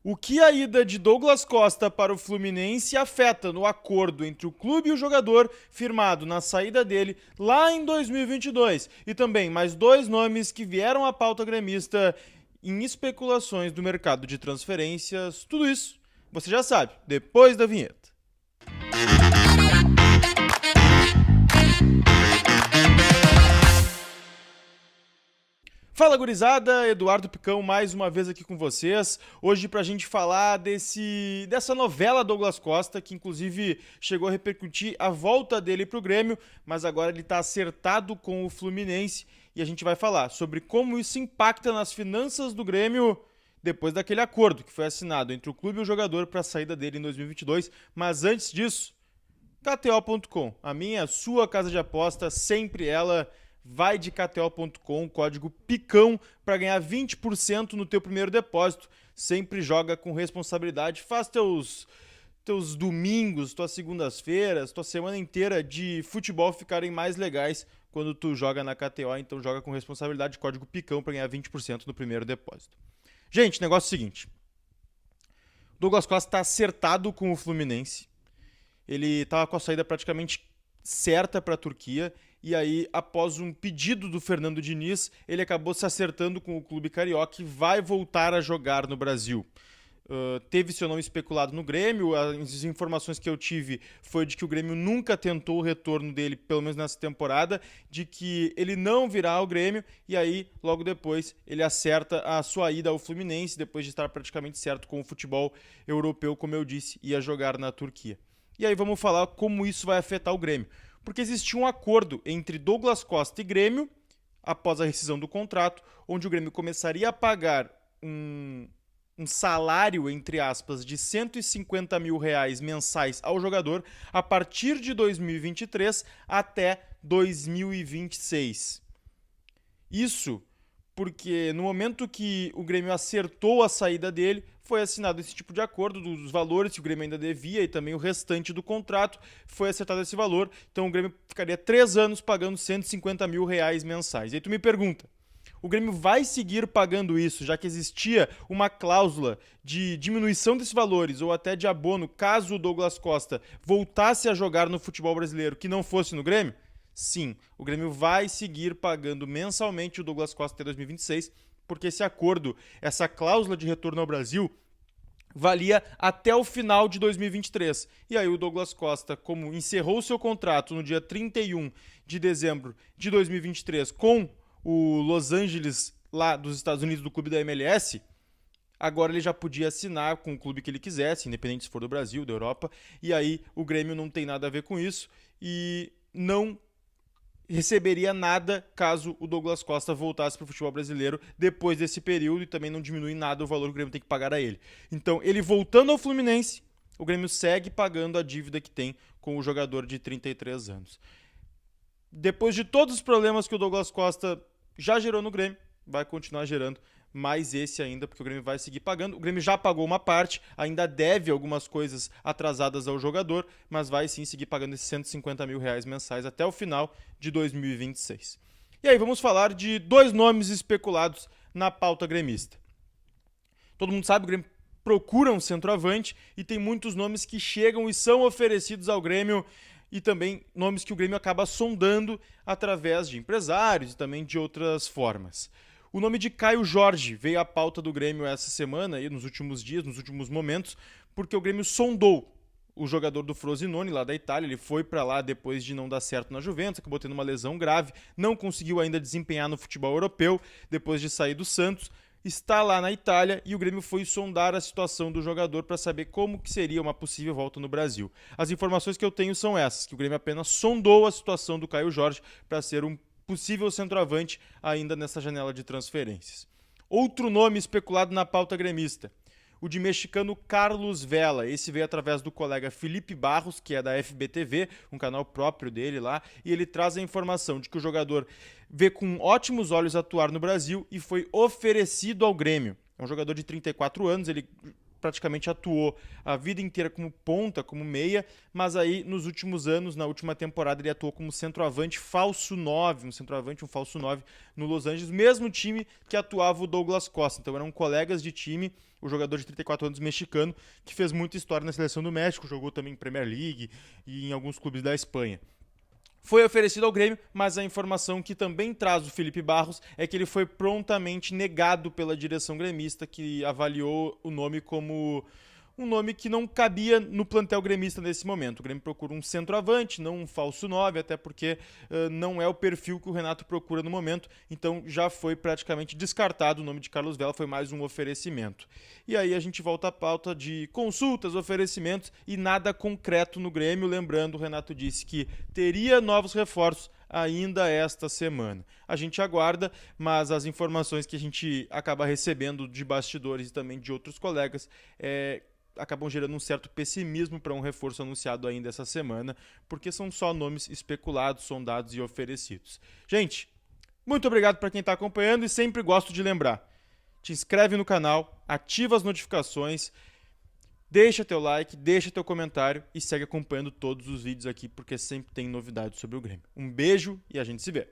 O que a ida de Douglas Costa para o Fluminense afeta no acordo entre o clube e o jogador firmado na saída dele lá em 2022? E também mais dois nomes que vieram à pauta gremista em especulações do mercado de transferências. Tudo isso você já sabe, depois da vinheta. Fala, gurizada, Eduardo Picão mais uma vez aqui com vocês, hoje pra gente falar dessa novela Douglas Costa, que inclusive chegou a repercutir a volta dele pro Grêmio, mas agora ele tá acertado com o Fluminense e a gente vai falar sobre como isso impacta nas finanças do Grêmio depois daquele acordo que foi assinado entre o clube e o jogador para a saída dele em 2022, mas antes disso, KTO.com, a minha, a sua casa de aposta, sempre ela. Vai de KTO.com, código PICÃO para ganhar 20% no teu primeiro depósito. Sempre joga com responsabilidade, faz teus domingos, tuas segundas-feiras, tua semana inteira de futebol ficarem mais legais quando tu joga na KTO, então joga com responsabilidade, código PICÃO para ganhar 20% no primeiro depósito. Gente, negócio é o seguinte, Douglas Costa está acertado com o Fluminense, ele estava com a saída praticamente certa para a Turquia, e aí, após um pedido do Fernando Diniz, ele acabou se acertando com o clube carioca e vai voltar a jogar no Brasil. Teve seu nome especulado no Grêmio, as informações que eu tive foi de que o Grêmio nunca tentou o retorno dele, pelo menos nessa temporada, de que ele não virá ao Grêmio, e aí, logo depois, ele acerta a sua ida ao Fluminense, depois de estar praticamente certo com o futebol europeu, como eu disse, ia jogar na Turquia. E aí vamos falar como isso vai afetar o Grêmio. Porque existia um acordo entre Douglas Costa e Grêmio, após a rescisão do contrato, onde o Grêmio começaria a pagar um salário, entre aspas, de R$150 mil mensais ao jogador a partir de 2023 até 2026. Isso porque no momento que o Grêmio acertou a saída dele, foi assinado esse tipo de acordo dos valores que o Grêmio ainda devia e também o restante do contrato, foi acertado esse valor, então o Grêmio ficaria 3 anos pagando R$150 mil mensais. E aí tu me pergunta, o Grêmio vai seguir pagando isso, já que existia uma cláusula de diminuição desses valores ou até de abono, caso o Douglas Costa voltasse a jogar no futebol brasileiro que não fosse no Grêmio? Sim, o Grêmio vai seguir pagando mensalmente o Douglas Costa até 2026, porque esse acordo, essa cláusula de retorno ao Brasil, valia até o final de 2023. E aí o Douglas Costa, como encerrou seu contrato no dia 31 de dezembro de 2023 com o Los Angeles, lá dos Estados Unidos, do clube da MLS, agora ele já podia assinar com o clube que ele quisesse, independente se for do Brasil, da Europa, e aí o Grêmio não tem nada a ver com isso e não receberia nada caso o Douglas Costa voltasse para o futebol brasileiro depois desse período e também não diminui nada o valor que o Grêmio tem que pagar a ele. Então, ele voltando ao Fluminense, o Grêmio segue pagando a dívida que tem com o jogador de 33 anos. Depois de todos os problemas que o Douglas Costa já gerou no Grêmio, vai continuar gerando mais esse ainda, porque o Grêmio vai seguir pagando. O Grêmio já pagou uma parte, ainda deve algumas coisas atrasadas ao jogador, mas vai sim seguir pagando esses R$150 mil mensais até o final de 2026. E aí vamos falar de dois nomes especulados na pauta gremista. Todo mundo sabe, o Grêmio procura um centroavante e tem muitos nomes que chegam e são oferecidos ao Grêmio e também nomes que o Grêmio acaba sondando através de empresários e também de outras formas. O nome de Caio Jorge veio à pauta do Grêmio essa semana, aí, nos últimos dias, nos últimos momentos, porque o Grêmio sondou o jogador do Frosinone, lá da Itália. Ele foi para lá depois de não dar certo na Juventus, acabou tendo uma lesão grave, não conseguiu ainda desempenhar no futebol europeu, depois de sair do Santos, está lá na Itália e o Grêmio foi sondar a situação do jogador para saber como que seria uma possível volta no Brasil. As informações que eu tenho são essas, que o Grêmio apenas sondou a situação do Caio Jorge para ser um possível centroavante ainda nessa janela de transferências. Outro nome especulado na pauta gremista, o de mexicano Carlos Vela. Esse veio através do colega Felipe Barros, que é da FBTV, um canal próprio dele lá, e ele traz a informação de que o jogador vê com ótimos olhos atuar no Brasil e foi oferecido ao Grêmio. É um jogador de 34 anos, ele praticamente atuou a vida inteira como ponta, como meia, mas aí nos últimos anos, na última temporada, ele atuou como centroavante falso 9, um falso 9 no Los Angeles, mesmo time que atuava o Douglas Costa. Então eram colegas de time, o jogador de 34 anos mexicano, que fez muita história na seleção do México, jogou também em Premier League e em alguns clubes da Espanha. Foi oferecido ao Grêmio, mas a informação que também traz o Felipe Barros é que ele foi prontamente negado pela direção gremista, que avaliou o nome como um nome que não cabia no plantel gremista nesse momento. O Grêmio procura um centroavante, não um falso 9, até porque não é o perfil que o Renato procura no momento, então já foi praticamente descartado o nome de Carlos Vela, foi mais um oferecimento. E aí a gente volta à pauta de consultas, oferecimentos e nada concreto no Grêmio. Lembrando, o Renato disse que teria novos reforços ainda esta semana. A gente aguarda, mas as informações que a gente acaba recebendo de bastidores e também de outros colegas acabam gerando um certo pessimismo para um reforço anunciado ainda essa semana, porque são só nomes especulados, sondados e oferecidos. Gente, muito obrigado para quem está acompanhando e sempre gosto de lembrar, te inscreve no canal, ativa as notificações, deixa teu like, deixa teu comentário e segue acompanhando todos os vídeos aqui, porque sempre tem novidades sobre o Grêmio. Um beijo e a gente se vê.